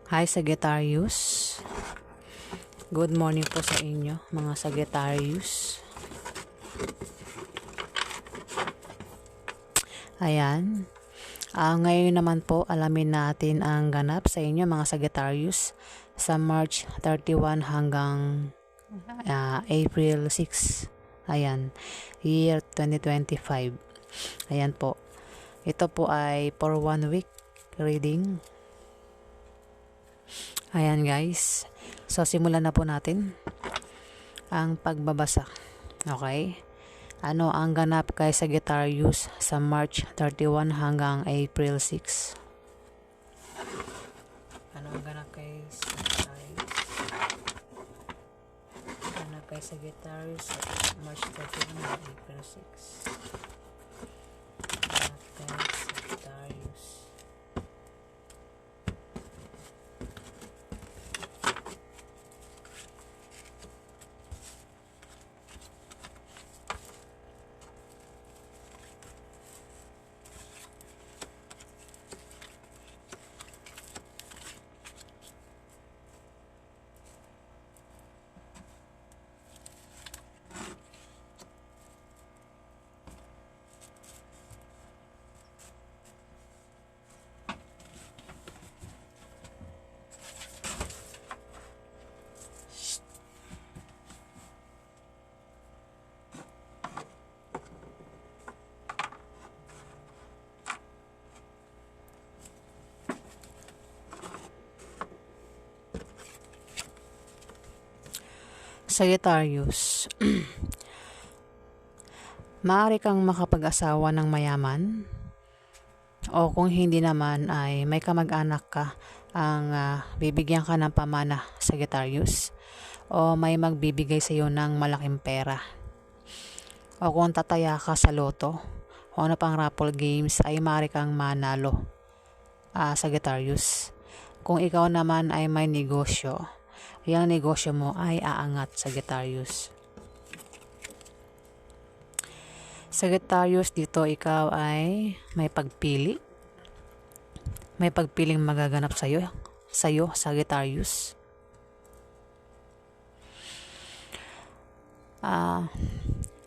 Hi Sagittarius. Good morning po sa inyo mga Sagittarius. Ayan. Ngayon naman po alamin natin ang ganap sa inyo mga Sagittarius sa March 31 hanggang April 6. Ayan. Year 2025. Ayan po. Ito po ay for 1 week reading. Ayan guys. So simulan na po natin ang pagbabasa. Okay? Ano ang ganap kay Sagittarius sa March 31 hanggang April 6? Ano ang ganap kay Sagittarius? Ganap kay Sagittarius sa March 31 hanggang April 6. Ganap kay Sagittarius. Sagittarius. Maaari kang makapag-asawa ng mayaman o kung hindi naman ay may kamag-anak ka ang bibigyan ka ng pamana, Sagittarius, o may magbibigay sa iyo ng malaking pera, o kung tataya ka sa loto o ano pang raffle games ay maaari kang manalo, Sagittarius. Kung ikaw naman ay may negosyo, yung negosyo mo ay aangat, Sagittarius. Sagittarius, dito ikaw ay may pagpili. May pagpiling magaganap sa'yo, Sagittarius.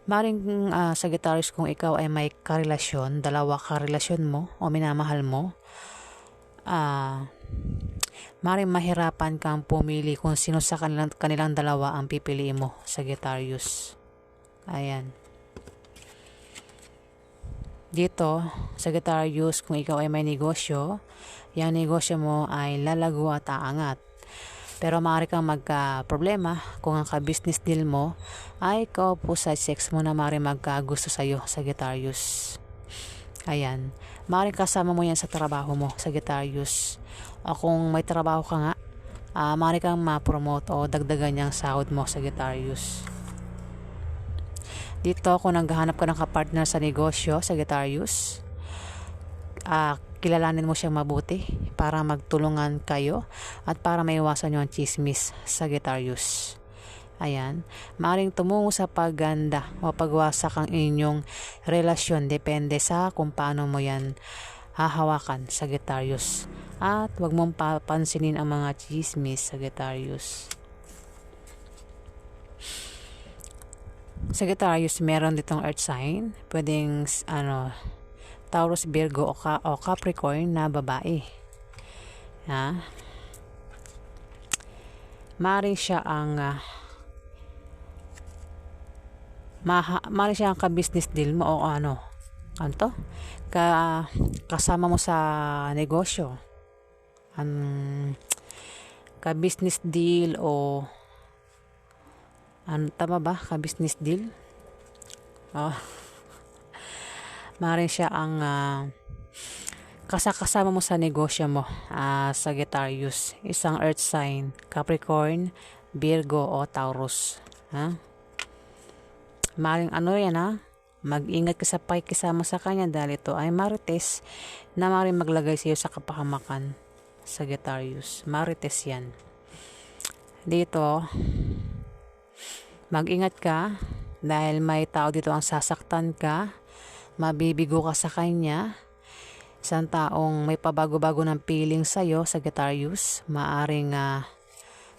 Maring Sagittarius, kung ikaw ay may karelasyon, dalawa karelasyon mo o minamahal mo, maring mahirapan kang pumili kung sino sa kanilang dalawa ang pipiliin mo, Sagittarius. Ayan. Dito, Sagittarius, kung ikaw ay may negosyo, yung negosyo mo ay lalago at aangat. Pero maaari kang magka-problema kung ang ka-business deal mo ay ka-opposite sex mo na maaari magkagusto sa'yo, Sagittarius. Ayan. Maaaring kasama mo yan sa trabaho mo, Sagittarius. O kung may trabaho ka nga, maaari kang ma-promote o dagdagan niyang sahod mo, Sagittarius. Dito, kung naghahanap ka ng kapartner sa negosyo, Sagittarius, kilalanin mo siyang mabuti para magtulungan kayo at para maiwasan nyo ang chismis, Sagittarius. Ayan, maaaring tumungo sa pagganda o pagwasak ang inyong relasyon, depende sa kung paano mo yan hahawakan, Sagittarius. At huwag mong papansinin ang mga chismis, Sagittarius. Sagittarius, meron ditong earth sign, pwedeng Taurus, Virgo o Capricorn na babae. Maaaring siya ang maaaring siya ang ka-business deal mo o kasama mo sa negosyo, ka-business deal o tama ba? Ka-business deal? Maaaring siya ang kasama mo sa negosyo mo, Sagittarius. Isang earth sign, Capricorn, Virgo o Taurus. Maaaring mag-ingat ka sa pakikisama sa kanya dahil ito ay marites na maaaring maglagay sa iyo sa kapahamakan, Sagittarius. Marites yan. Dito, mag-ingat ka dahil may tao dito ang sasaktan ka, mabibigo ka sa kanya, Isang taong may pabago-bago ng feeling sa'yo, Sagittarius. Maaring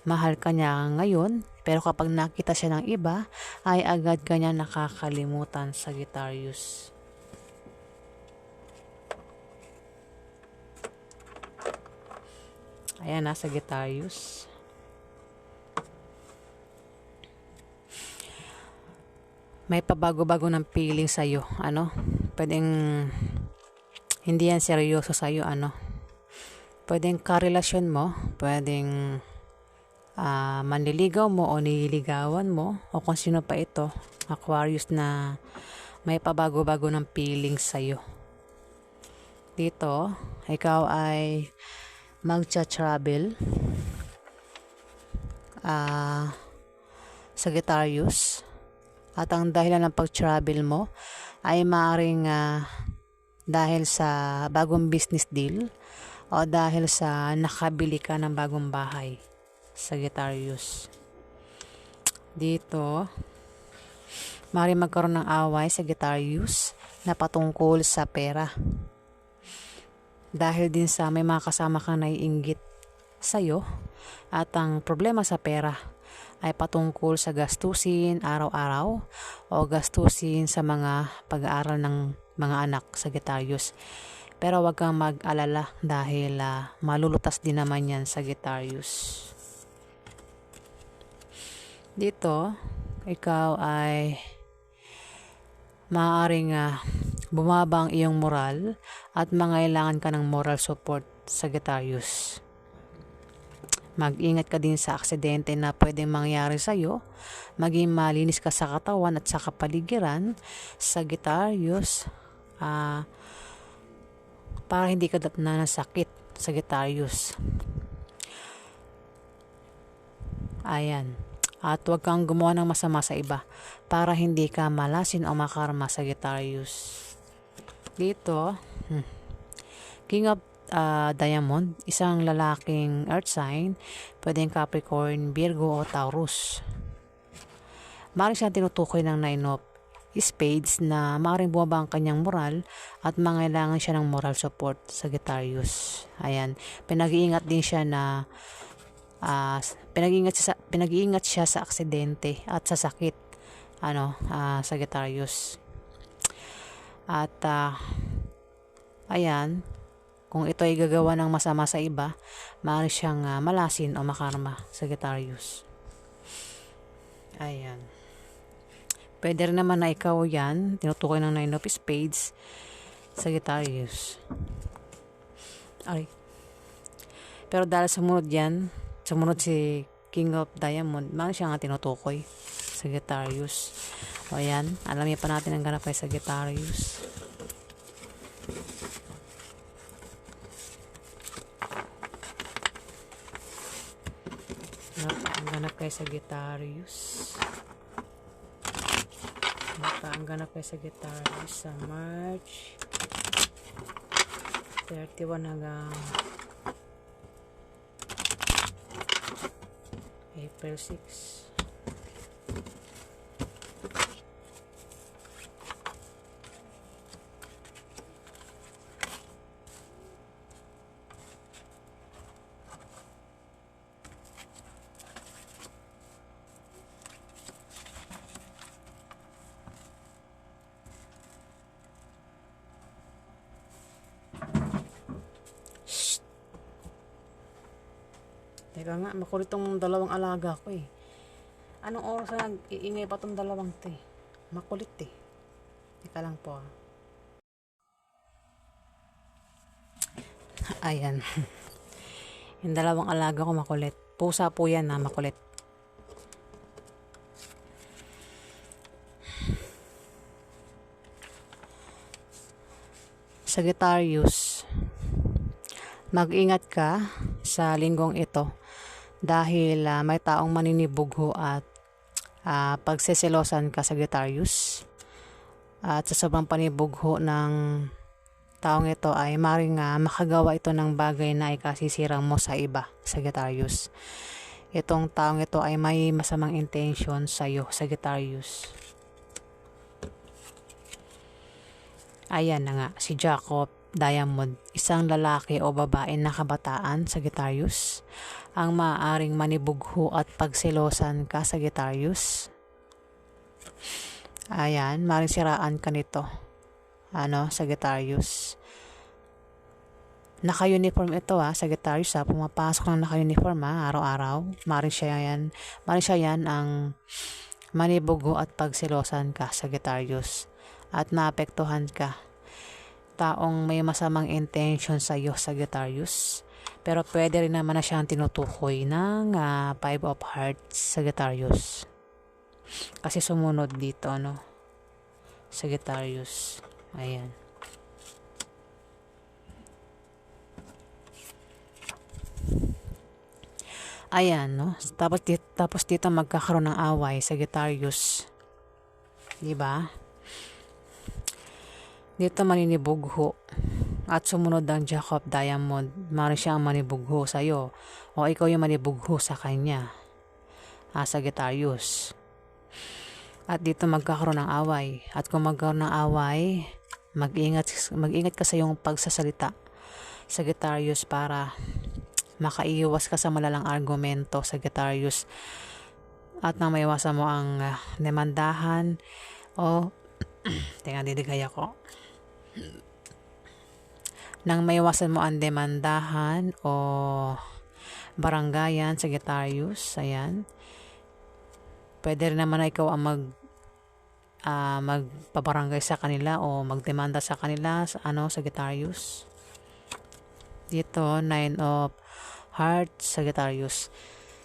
mahal ka niya ngayon, pero kapag nakita siya ng iba, ay agad ka niya nakakalimutan, Sagittarius. Ayan na, Sagittarius. May pabago-bago ng feeling sa'yo. Pwedeng hindi yan seryoso sa'yo. Pwedeng karelasyon mo, pwedeng manliligaw mo o nililigawan mo, o kung sino pa ito, Aquarius, na may pabago-bago ng feeling sa'yo. Dito, ikaw ay magcha-travel, Sagittarius, at ang dahilan ng pag-travel mo ay maaaring dahil sa bagong business deal o dahil sa nakabili ka ng bagong bahay, Sagittarius. Dito, maaaring magkaroon ng away, Sagittarius, na patungkol sa pera. Dahil din sa may mga kasama kang naiinggit sa'yo, at ang problema sa pera ay patungkol sa gastusin araw-araw o gastusin sa mga pag-aaral ng mga anak, Sagittarius. Pero wag kang mag-alala dahil malulutas din naman yan, Sagittarius. Dito, ikaw ay maaaring bumaba ang iyong moral at mangailangan ka ng moral support, Sagittarius. Mag-ingat ka din sa aksidente na pwedeng mangyari sa'yo. Maging malinis ka sa katawan at sa kapaligiran, Sagittarius, para hindi ka datna ng sakit, Sagittarius. Ayan. At huwag kang gumawa ng masama sa iba para hindi ka malasin o makarma, Sagittarius. Dito, King of Diamond, isang lalaking earth sign, pwedeng Capricorn, Virgo o Taurus. Maaaring siyang tinutukoy ng 9 of Spades na maaaring bumaba ang kanyang moral at mangailangan siya ng moral support, Sagittarius. Ayan, pinag-iingat din siya na pinag-iingat siya sa aksidente at sa sakit, Sagittarius. At ayan, kung ito ay gagawa ng masama sa iba, maaari siyang malasin o makarma, Sagittarius. Ayan. Pwede rin naman na ikaw yan, tinutukoy ng 9 of Spades, Sagittarius. Ay. Pero dahil sumunod si King of Diamond, maaari siya nga tinutukoy, Sagittarius. O ayan, alamin pa natin ang ganap kay Sagittarius. Ang ganap kay Sagittarius. Ang ganap kay Sagittarius sa March 31 hanggang April 6. Teka nga, makulit tong dalawang alaga ko eh. Anong oras na nag-iingay pa tong dalawang to eh? Makulit eh. Teka lang po ah. Ayan. Yung dalawang alaga ko makulit. Pusa po yan na makulit. Sagittarius, mag-ingat ka sa linggong ito dahil may taong maninibugho at pagseselosan ka, Sagittarius. At sa sobrang panibugho ng taong ito ay maring makagawa ito ng bagay na ikasisirang mo sa iba, Sagittarius. Itong taong ito ay may masamang intention sa iyo, Sagittarius. Ayan na nga, si Jacob Diamond, isang lalaki o babae na kabataan, Sagittarius, ang maaaring manibugho at pagselosan ka, Sagittarius. Ayan, maaaring siraan ka nito, Sagittarius. Naka-uniform ito Sagittarius pumapasok ng naka-uniform araw-araw. Maaaring siya yan ang manibugho at pagselosan ka, Sagittarius, at maapektuhan ka. Taong may masamang intention sa iyo, Sagittarius. Pero pwede rin naman na siyang tinutukoy ng Five of Hearts, Sagittarius. Kasi sumunod dito, Sagittarius. Ayan. Ayan, Tapos dito magkakaroon ng away, Sagittarius. Diba? Dito maninibugho at sumunod ang Jack of Diamond. Maaaring siya ang manibugho sa iyo o ikaw yung manibugho sa kanya, Sagittarius. At dito magkakaroon ng away. At kung magkakaroon ng away, mag-ingat ka sa iyong pagsasalita, Sagittarius, para makaiwas ka sa malalang argumento, Sagittarius, at nang maiwasan mo ang demandahan o didigay ako. Nang maiwasan mo ang demandahan o baranggayan, Sagittarius. Ayan. Pwede rin naman na ikaw ang magpabarangay sa kanila o magdemanda sa kanila, Sagittarius. Dito, Nine of Hearts, Sagittarius.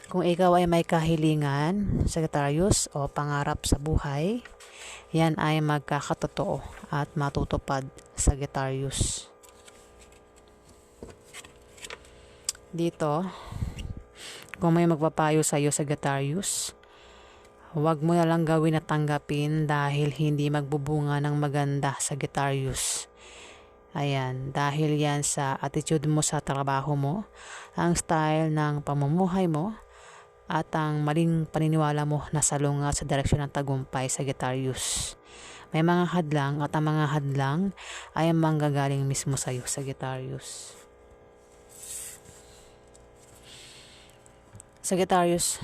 Kung ikaw ay may kahilingan, Sagittarius, o pangarap sa buhay, yan ay magkakatotoo at matutupad, Sagittarius. Dito, kung may magpapayo sa iyo, Sagittarius, huwag mo na lang gawin at tanggapin dahil hindi magbubunga ng maganda, Sagittarius. Ayan, dahil yan sa attitude mo sa trabaho mo, ang style ng pamumuhay mo, at ang maling paniniwala mo na salungat sa direksyon ng tagumpay, Sagittarius. May mga hadlang at ang mga hadlang ay manggagaling mismo sa iyo, Sagittarius. Sagittarius,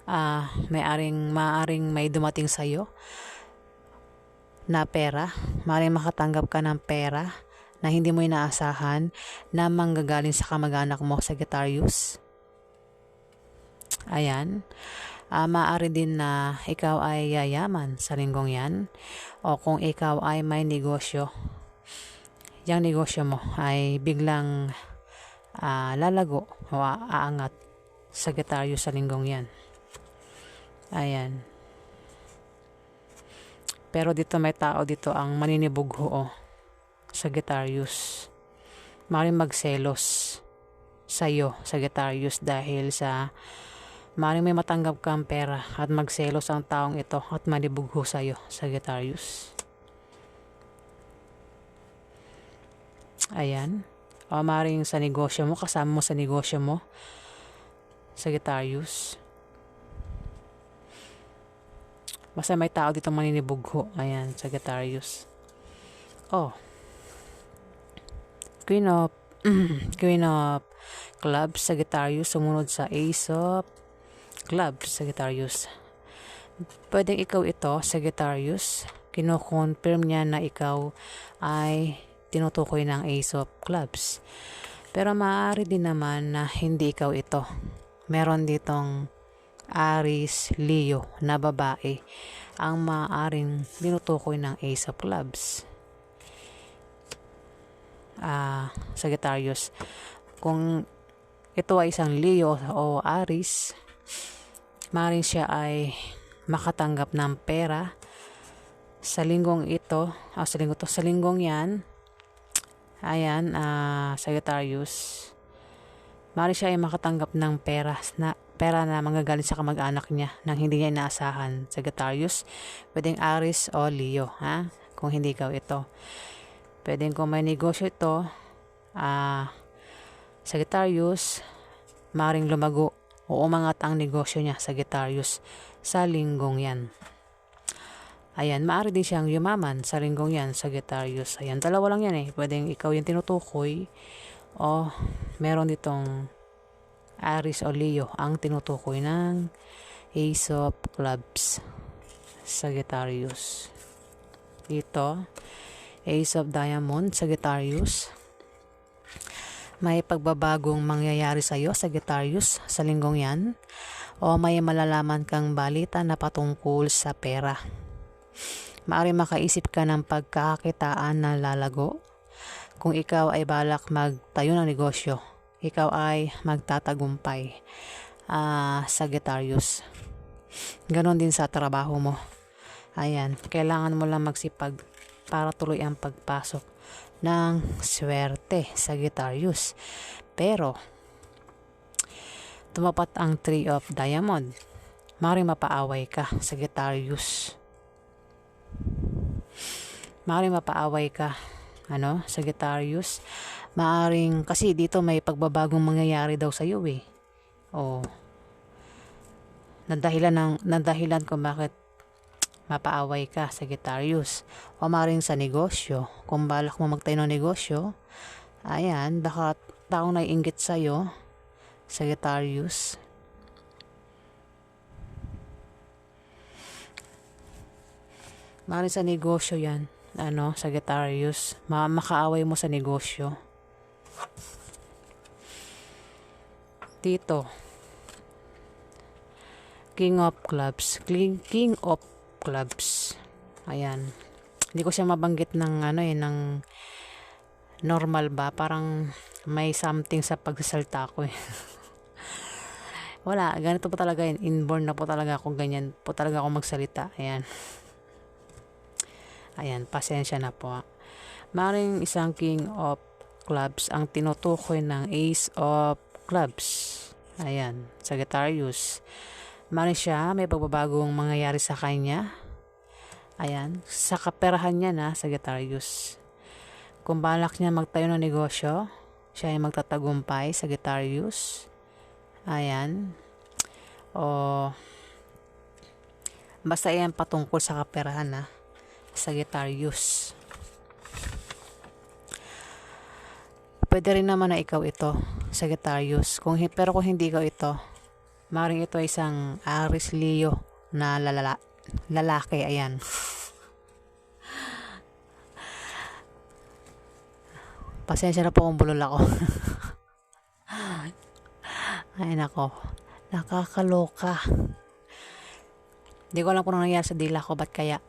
maaring may dumating sa iyo na pera. Maaring makatanggap ka ng pera na hindi mo inaasahan na manggagaling sa kamag-anak mo, Sagittarius. Ayan. Maaari din na ikaw ay yayaman sa linggong yan, o kung ikaw ay may negosyo, yung negosyo mo ay biglang lalago o aangat, Sagittarius, sa linggong yan. Ayan. Pero dito may tao dito ang maninibugho, Sagittarius. Maaaring magselos sa iyo, Sagittarius, dahil sa maaaring may matanggap kang pera at magselos ang taong ito at manibugho sa iyo, Sagittarius. Ayan. O maaaring sa negosyo mo, kasama mo sa negosyo mo, Sagittarius. Basta may tao dito maninibugho. Ayan, Sagittarius. Queen of Clubs, Sagittarius, sumunod sa Ace of Clubs, Sagittarius. Pwedeng ikaw ito, Sagittarius. Kino-confirm niya na ikaw ay tinutukoy ng Ace of Clubs. Pero maaari din naman na hindi ikaw ito. Meron ditong Aries, Leo na babae ang maaaring tinutukoy ng Ace of Clubs. Sagittarius, kung ito ay isang Leo o Aries, maaaring siya ay makatanggap ng pera sa linggong ito, sa linggong yan. Ayan, Sagittarius, maaaring siya ay makatanggap ng pera na manggagaling sa kamag-anak niya nang hindi niya inaasahan, Sagittarius. Pwedeng Aries o Leo, kung hindi ikaw ito. Pwedeng kung may negosyo ito, Sagittarius, maaaring lumago o umangat ang negosyo niya, Sagittarius, sa linggong yan. Ayan, maaari din siyang yumaman sa linggong yan, Sagittarius. Ayan, dalawa lang yan eh. Pwedeng ikaw yung tinutukoy o meron ditong Aries o Leo ang tinutukoy ng Ace of Clubs, Sagittarius. Dito, Ace of Diamond, Sagittarius. May pagbabagong mangyayari sa iyo, Sagittarius, sa linggong yan. O may malalaman kang balita na patungkol sa pera. Maaari makaisip ka ng pagkakakitaan na lalago. Kung ikaw ay balak magtayo ng negosyo, ikaw ay magtatagumpay, Sagittarius. Ganon din sa trabaho mo. Ayan, kailangan mo lang magsipag para tuloy ang pagpasok ng swerte, Sagittarius. Pero, tumapat ang 3 of Diamond. Maaaring mapaaway ka, Sagittarius. Maaaring mapaaway ka, Sagittarius. Maaaring, kasi dito may pagbabagong mangyayari daw sa iyo eh. O, nadahilan kung bakit mapaaway ka, Sagittarius. O maaaring sa negosyo, kung balak mo magtayo ng negosyo, ayan, baka taong naiinggit sa iyo, Sagittarius. Maaaring sa negosyo yan, Sagittarius. Makaaway mo sa negosyo. Dito, King of Clubs. Ayan. Hindi ko siya mabanggit ng ng normal ba, parang may something sa pagsasalta ko eh. Wala, ganito po talaga yun. Inborn na po talaga ako, ganyan po talaga ako magsalita. Ayan, pasensya na po. Maring isang King of Clubs ang tinutukoy ng Ace of Clubs. Ayan, Sagittarius. Maring siya, may pagbabagong mangyayari sa kanya. Ayan, sa kaperahan niya na, Sagittarius. Kung balak niya magtayo ng negosyo, siya ay magtatagumpay, Sagittarius. Ayan. O, basta yan patungkol sa kaperahan na, Sagittarius. Pwede rin naman na ikaw ito, Sagittarius. Pero kung hindi ikaw ito, maaaring ito ay isang Aries Leo na lalaki. Ayan. Pasensya na po kung bulol ako. Ay nako, nakakaloka. Hindi ko alam kung ano nangyari sa dila ko, ba't kaya?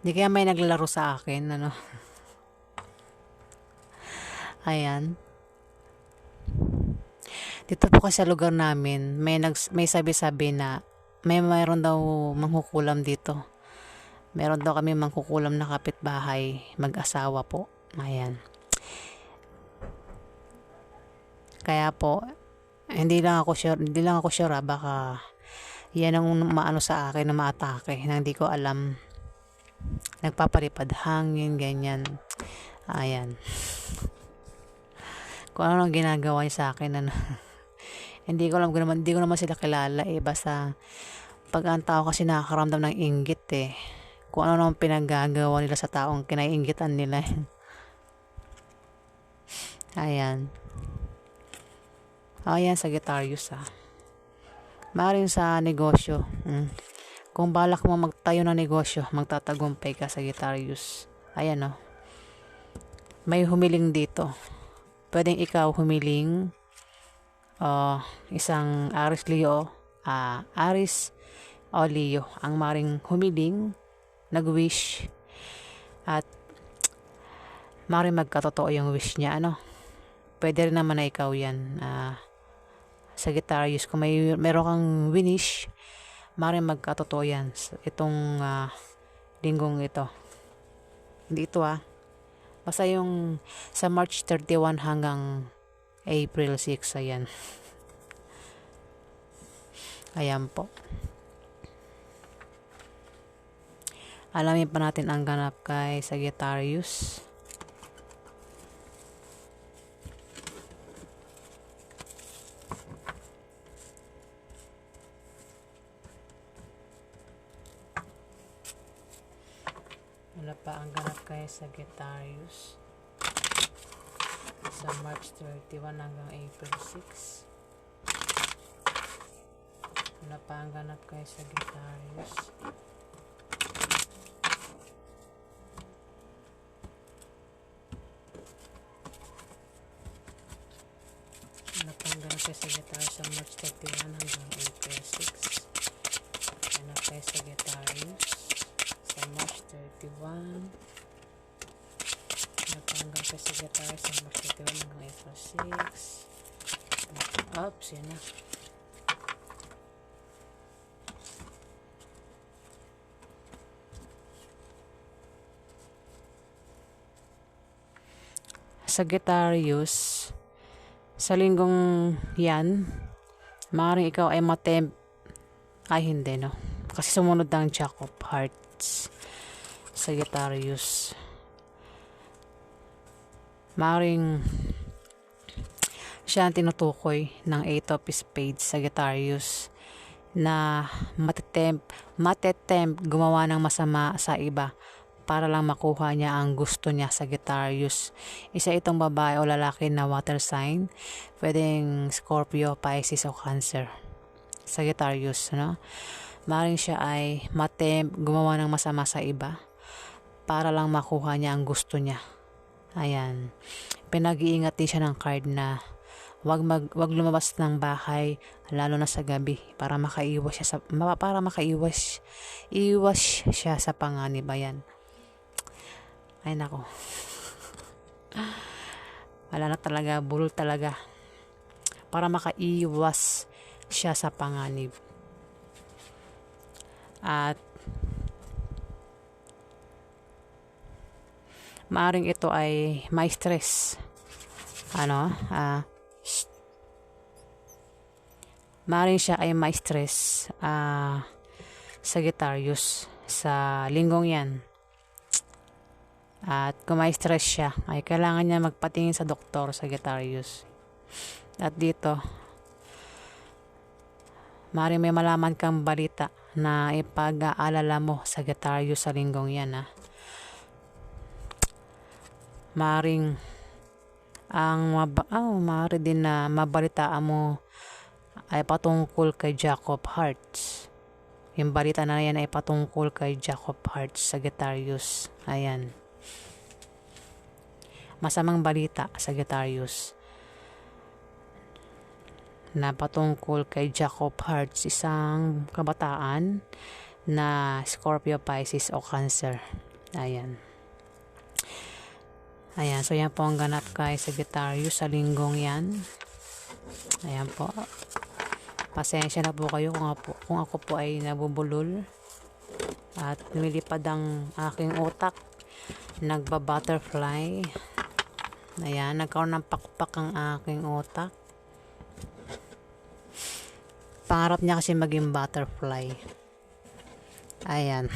Hindi kaya may naglalaro sa akin, Ayan. Dito po kasi sa lugar namin, may sabi-sabi na mayroon daw mangkukulam dito. Meron daw kami mangkukulam na kapitbahay, mag-asawa po. Ayan. Kaya po, hindi lang ako sure, baka yan ang maano sa akin na maatake na hindi ko alam. Nagpapalipad hangin, ganyan. Ayan. Kung ano ang ginagawa niya sa akin, hindi ko naman sila kilala eh. Basta pag ang tao kasi nakakaramdam ng inggit eh. Kung ano naman pinagagawa nila sa taong kinaiinggitan nila. Ayan. Ayan, Sagittarius Maaaring sa negosyo. Kung balak mo magtayo ng negosyo, magtatagumpay ka, Sagittarius. Ayan may humiling dito. Pwedeng ikaw humiling isang Aries Leo, Aries o Leo ang maring humiling, nag-wish, at maring magkatotoo yung wish niya. Pwede rin naman na ikaw yan, Sagittarius. Kung meron kang winish, maring magkatotoo yan itong linggong ito. Hindi ito basta yung sa March 31 hanggang April 6. Ayan. Ayan po. Alamin pa natin ang ganap kay Sagittarius. Ang ganap kay Sagittarius sa March 31 hanggang April 6. Ang ganap kay Sagittarius ang ganap kay Sagittarius sa March 31 hanggang April 6. Ganap kay Sagittarius sa March 31. Napanggal kay Sagittarius sa March 31 hanggang April 6. Oops, yun na. Sagittarius, sa linggong yan, maaaring ikaw ay hindi, no? Kasi sumunod ng Jack of Hearts. Sagittarius, maaaring siya ang tinutukoy ng 8 of Spades, Sagittarius, na matetempt gumawa ng masama sa iba para lang makuha niya ang gusto niya, Sagittarius. Isa itong babae o lalaki na water sign, pwedeng Scorpio, Pisces o Cancer. Sagittarius, no? Maaaring siya ay gumawa ng masama sa iba para lang makuha niya ang gusto niya. Ayan. Pinag-iingat din siya ng card na wag lumabas ng bahay lalo na sa gabi para makaiwas siya sa panganib. Ayan. Ay nako. Wala na talaga, bulol talaga. Para makaiwas siya sa panganib. At maaring ito ay may stress. Maaring siya ay may stress, Sagittarius, sa linggong yan. At kung may stress siya, ay kailangan niya magpatingin sa doktor, Sagittarius. At dito, maaring may malaman kang balita na ipag-aalala mo, Sagittarius, sa linggong yan. Maaring maaari din na mabalitaan mo ay patungkol kay Jack of Hearts. Yung balita na yan ay patungkol kay Jack of Hearts, Sagittarius. Ayan. Masamang balita, Sagittarius, na patungkol kay Jack of Hearts, isang kabataan na Scorpio, Pisces o Cancer. Ayan. Ayan, so yan po ang ganap kay Sagittarius sa linggong yan. Ayan po. Pasensya na po kayo kung ako po ay nabubulol at lumilipad ang aking utak, nagba-butterfly. Ayan, nagkaroon ng pakpak ang aking utak. Pangarap niya kasi maging butterfly. Ayan.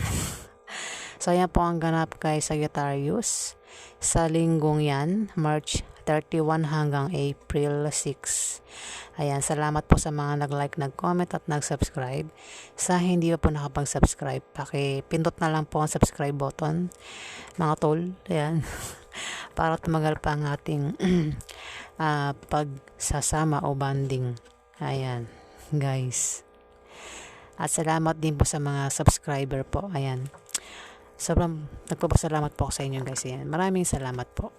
So ayan po ang ganap kay Sagittarius sa linggong yan, March 31 hanggang April 6. Ayan, salamat po sa mga nag-like, nag-comment at nag-subscribe. Sa hindi pa po nakapag-subscribe, pindot na lang po ang subscribe button, mga tol. Ayan. Para tumagal pa ang ating pagsasama o bonding. Ayan, guys. At salamat din po sa mga subscriber po. Ayan. Sobrang nagpapasalamat po ako sa inyo, guys. Ayan. Maraming salamat po.